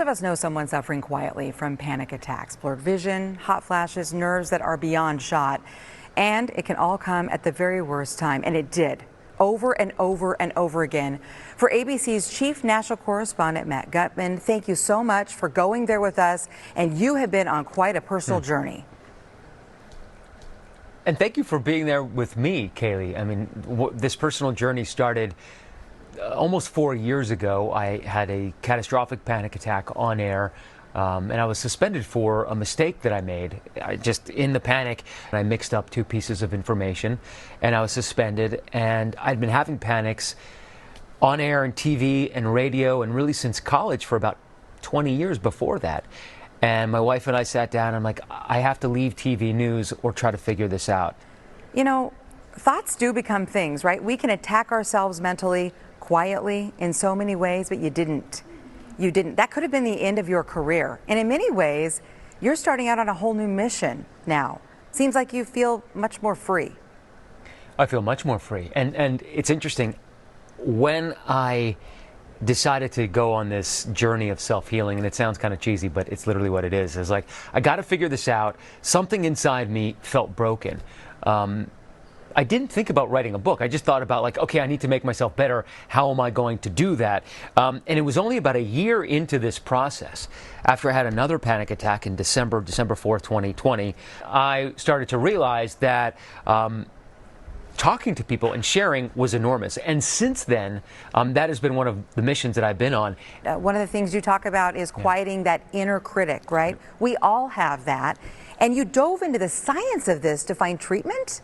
of us know someone suffering quietly from panic attacks, blurred vision, hot flashes, nerves that are beyond shot. And it can all come at the very worst time, and it did. Over and over and over again. For ABC's chief national correspondent, Matt Gutman, thank you so much for going there with us, and you have been on quite a personal journey. And thank you for being there with me, Kaley. I mean, this personal journey started almost 4 years ago. I had a catastrophic panic attack on air, and I was suspended for a mistake that I made. In the panic, I mixed up two pieces of information, and I was suspended. And I'd been having panics on air and TV and radio, and really since college for about 20 years before that. And my wife and I sat down, and I'm like, I have to leave TV news or try to figure this out. You know, thoughts do become things, right? We can attack ourselves mentally, quietly, in so many ways, but you didn't. You didn't. That could have been the end of your career. And in many ways, you're starting out on a whole new mission now. Seems like you feel much more free. I feel much more free. And it's interesting, when I decided to go on this journey of self-healing, and it sounds kind of cheesy, but it's literally what it is. It's like, I got to figure this out. Something inside me felt broken. I didn't think about writing a book. I just thought about, like, okay, I need to make myself better. How am I going to do that? And it was only about a year into this process, after I had another panic attack in December 4th, 2020, I started to realize that talking to people and sharing was enormous. And since then, that has been one of the missions that I've been on. One of the things you talk about is quieting that inner critic, right? We all have that. And you dove into the science of this to find treatment?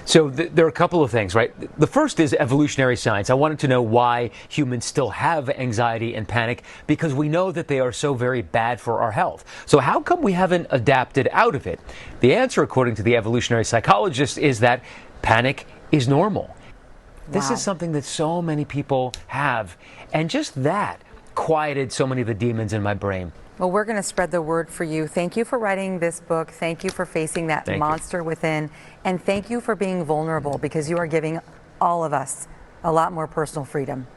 So there are a couple of things, right? The first is evolutionary science. I wanted to know why humans still have anxiety and panic, because we know that they are so very bad for our health. So how come we haven't adapted out of it? The answer, according to the evolutionary psychologist, is that panic is normal. This is something that so many people have, and just that quieted so many of the demons in my brain. Well, we're going to spread the word for you. Thank you for writing this book. Thank you for facing that monster within. And thank you for being vulnerable, because you are giving all of us a lot more personal freedom.